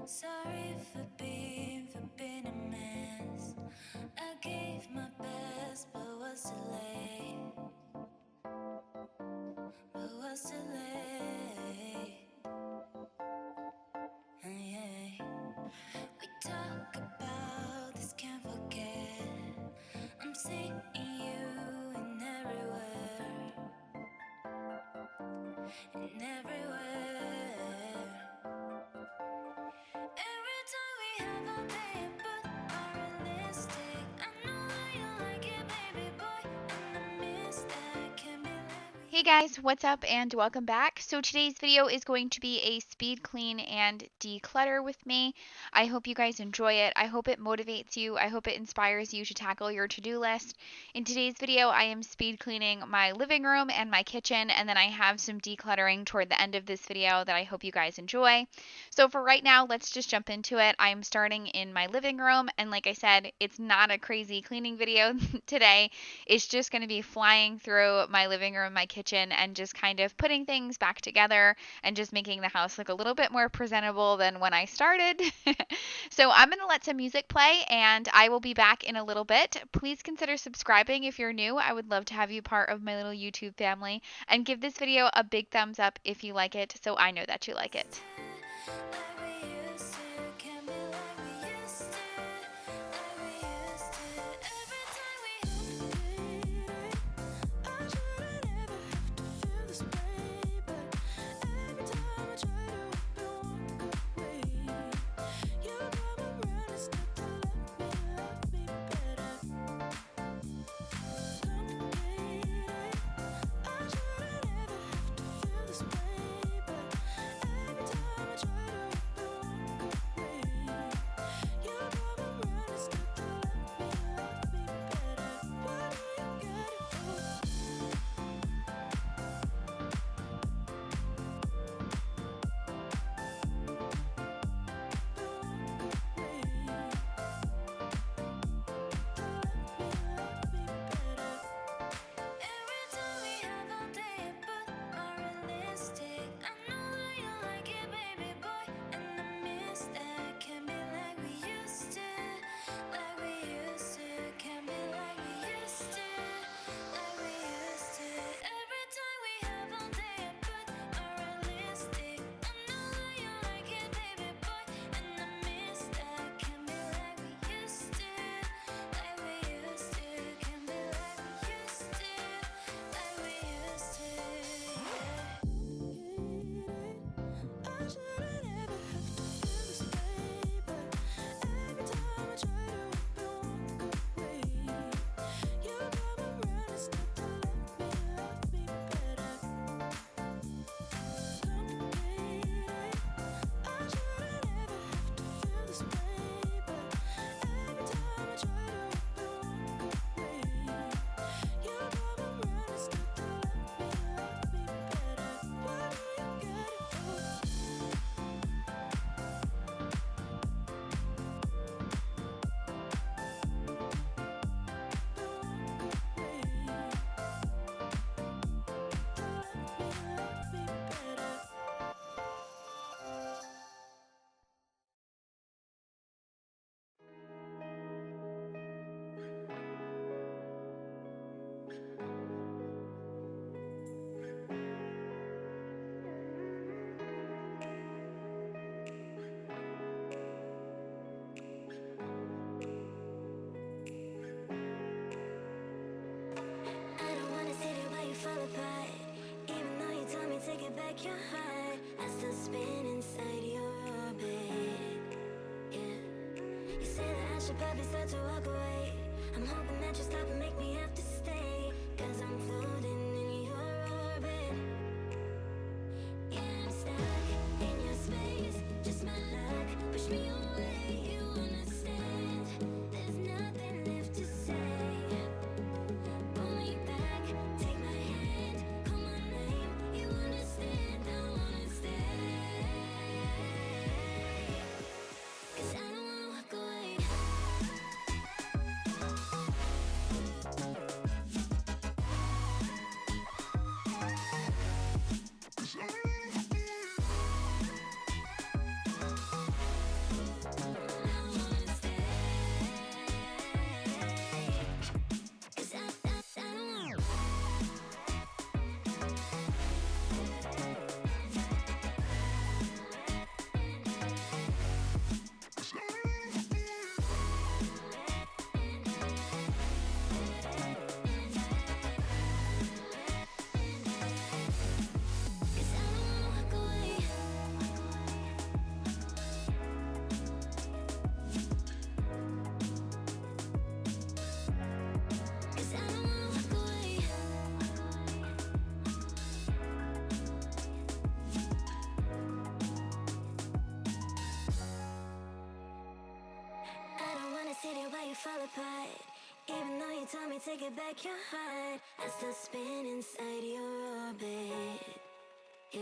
Sorry for being a mess. I gave my best, but was too late. But was too late. Yeah. We talk about this, can't forget. I'm seeing you in everywhere, in everywhere. Every time we have a day, but unrealistic. I know that you like it, baby boy, and I miss that. Can't be like we. Hey guys, what's up and welcome back. So today's video is going to be a speed clean and declutter with me. I hope you guys enjoy it. I hope it motivates you. I hope it inspires you to tackle your to-do list. In today's video, I am speed cleaning my living room and my kitchen, and then I have some decluttering toward the end of this video that I hope you guys enjoy. So for right now, let's just jump into it. I'm starting in my living room, and like I said, it's not a crazy cleaning video today. It's just going to be flying through my living room, my kitchen, and just kind of putting things back together and just making the house look a little bit more presentable than when I started. So I'm going to let some music play and I will be back in a little bit. Please consider subscribing if you're new. I would love to have you part of my little YouTube family, and give this video a big thumbs up if you like it so I know that you like it. Like we used to, can't be like we used to, like we used to. Every time we I should've never have to feel this way, but every time I try to walk away, you come around and start to love me better. Complicated. I should've never have to feel this way, but every time I try to walk away, you come around and start to love me better. What do you gotta do? Every time we have all day, but unrealistic. I know that you like it, baby boy, and I miss that. Can't be like we used to, like we used to. Can't be like we used to, like we used to. Every time we have all day, but unrealistic. I know that you like it, baby boy, and I miss that. Can't be like we used to, like we used to. Can't be like we used to, like we used to. I should've never have to feel this way, but every time I try to walk away, you come around and start to love me better. Complicated. I should've never have to feel this way, but every time I try to walk away, you come around and start to love me better. What do you gotta do? I don't wanna sit here while you fall apart. Even though you told me to get back your heart, I still spin inside your orbit. Yeah. You say that I should probably start to walk away. I'm hoping that you stop and make me have to stay, 'cause I'm floating in your orbit. Yeah, I'm stuck in your space, just my luck. Push me away, you understand. There's nothing left to say. Pull me back, take my hand, call my name. You understand, I wanna stay. 'Cause I don't wanna walk away. take it back your heart. I still spin inside your orbit. Yeah.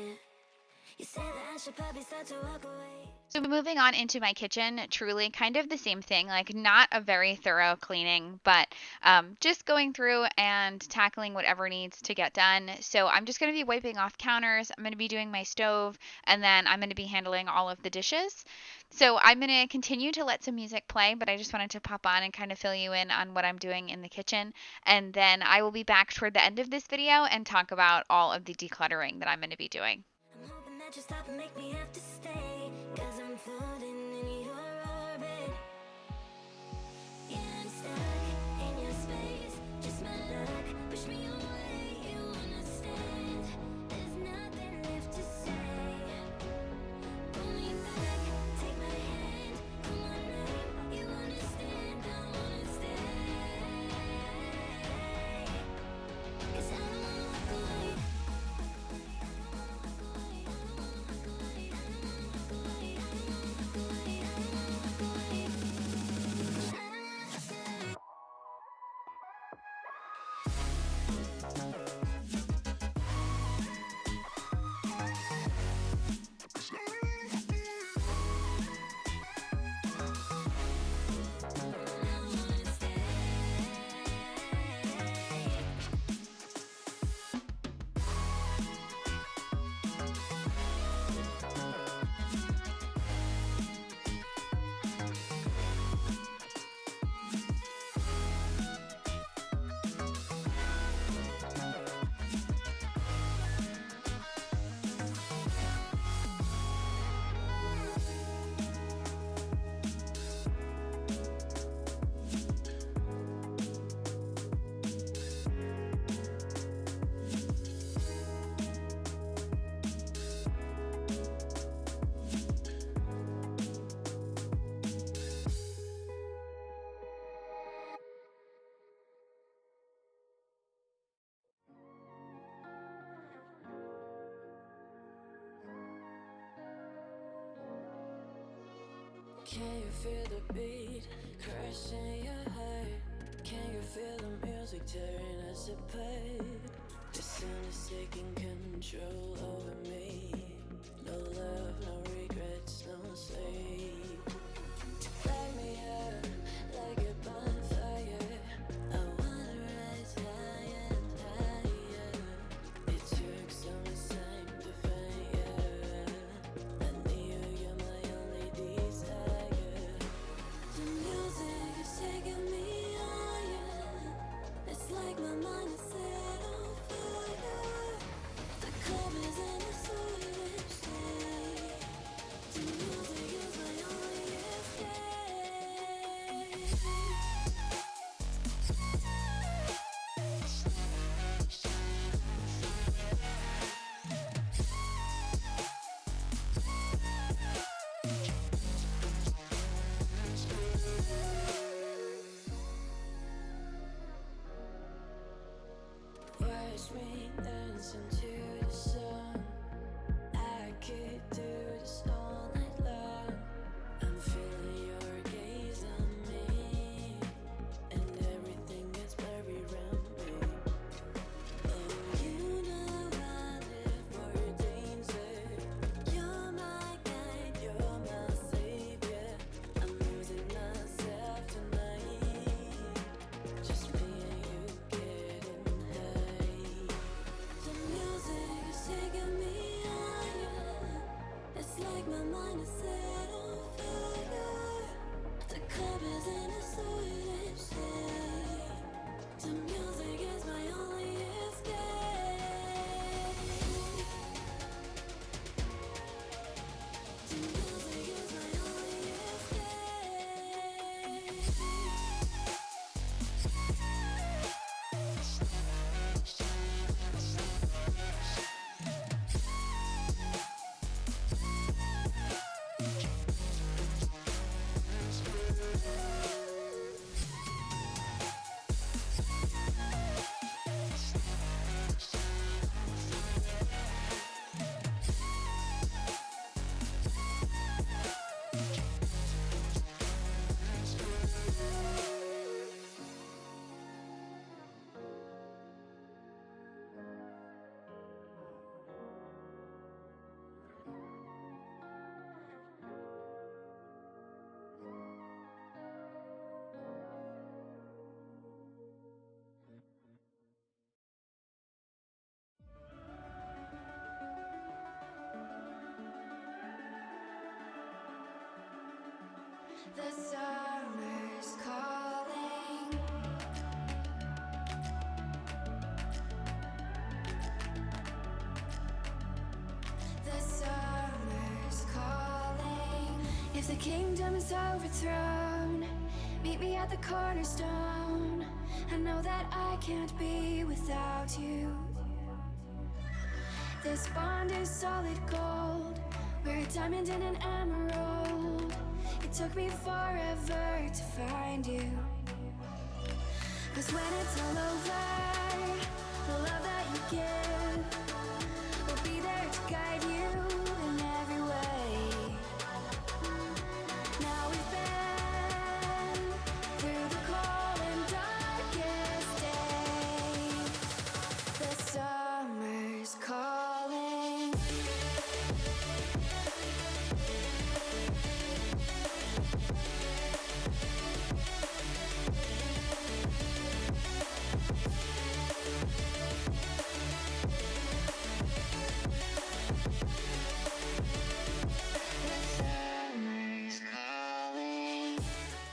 You say that I should probably start to walk away. So moving on into my kitchen, truly kind of the same thing, like not a very thorough cleaning, but just going through and tackling whatever needs to get done. So I'm just going to be wiping off counters, I'm going to be doing my stove, and then I'm going to be handling all of the dishes. So I'm going to continue to let some music play, but I just wanted to pop on and kind of fill you in on what I'm doing in the kitchen. And then I will be back toward the end of this video and talk about all of the decluttering that I'm going to be doing. I'm hoping that you stop and make me have to stay, 'cause I'm floating in your orbit. Yeah, I'm stuck in your space, just my luck. Push me away, you understand. There's nothing left to say. Pull me back, take my hand, call my name. You understand, I wanna stay. 'Cause I don't wanna walk away. Can you feel the beat crashing your heart? Can you feel the music tearing us apart? The sound is taking control over me. No love, no regrets, no sleep. Light me up like a bonfire. I wanna rise higher and higher. It took some time to find you. I knew you're my only desire. The music is taking me higher. It's like my mind is set on fire. The club is in the soil. The summer's calling. The summer's calling. If the kingdom is overthrown, meet me at the cornerstone. I know that I can't be without you. This bond is solid gold. We're a diamond and an emerald. It took me forever to find you. 'Cause when it's all over, the love that you give will be there to guide you in every way. Now we've been through the cold and darkest days. The summer's calling.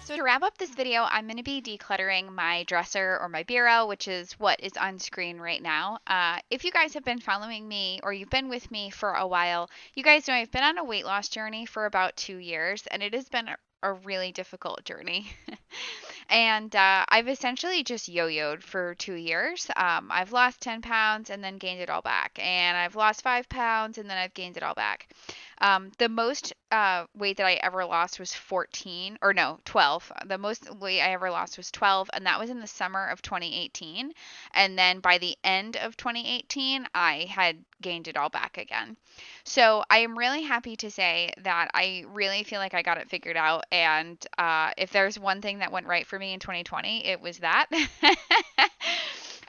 So to wrap up this video, I'm going to be decluttering my dresser or my bureau, which is what is on screen right now. If you guys have been following me or you've been with me for a while, you guys know I've been on a weight loss journey for about 2 years, and it has been a really difficult journey. And I've essentially just yo-yoed for 2 years. I've lost 10 pounds and then gained it all back. And I've lost 5 pounds and then I've gained it all back. The most weight that I ever lost was 12. The most weight I ever lost was 12, and that was in the summer of 2018. And then by the end of 2018, I had gained it all back again. So I am really happy to say that I really feel like I got it figured out. And if there's one thing that went right for me in 2020, it was that.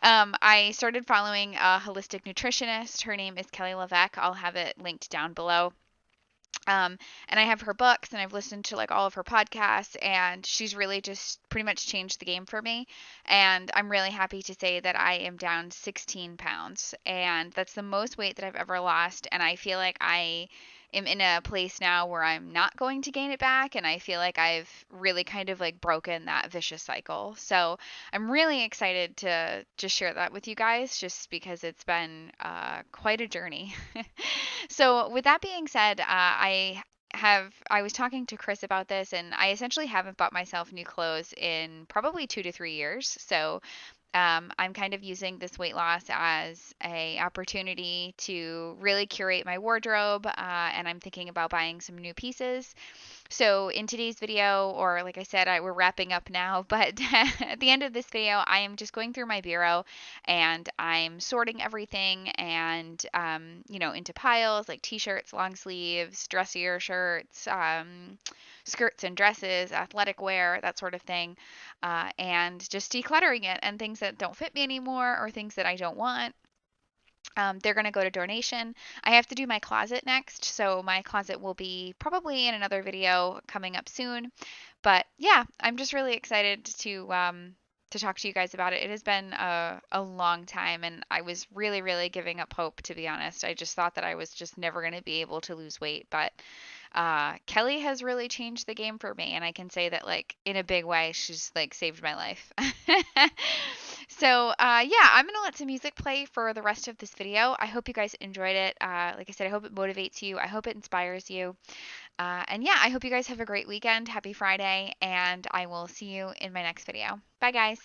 I started following a holistic nutritionist. Her name is Kelly LeVeque. I'll have it linked down below. And I have her books and I've listened to like all of her podcasts, and she's really just pretty much changed the game for me. And I'm really happy to say that I am down 16 pounds, and that's the most weight that I've ever lost. And I feel like I am in a place now where I'm not going to gain it back, and I feel like I've really kind of like broken that vicious cycle. So I'm really excited to just share that with you guys, just because it's been quite a journey. So with that being said, I was talking to Chris about this, and I essentially haven't bought myself new clothes in probably 2 to 3 years. So I'm kind of using this weight loss as a opportunity to really curate my wardrobe, and I'm thinking about buying some new pieces. So in today's video, or like I said, we're wrapping up now, but at the end of this video, I am just going through my bureau and I'm sorting everything and, into piles like t-shirts, long sleeves, dressier shirts, skirts and dresses, athletic wear, that sort of thing, and just decluttering it, and things that don't fit me anymore or things that I don't want. They're going to go to donation. I have to do my closet next, so my closet will be probably in another video coming up soon. But yeah, I'm just really excited to talk to you guys about it. It has been a long time, and I was really, really giving up hope, to be honest. I just thought that I was just never going to be able to lose weight, but Kelly has really changed the game for me, and I can say that like in a big way, she's like saved my life. So yeah, I'm gonna let some music play for the rest of this video. I hope you guys enjoyed it. Like I said, I hope it motivates you. I hope it inspires you. And yeah, I hope you guys have a great weekend. Happy Friday, and I will see you in my next video. Bye, guys.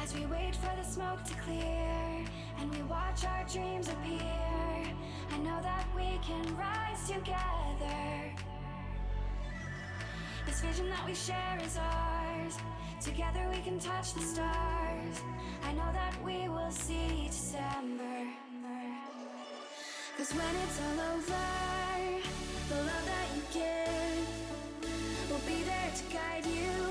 As we wait for the smoke to clear and we watch our dreams appear, I know that we can rise together. This vision that we share is ours. Together we can touch the stars. I know that we will see December. 'Cause when it's all over, the love that you give will be there to guide you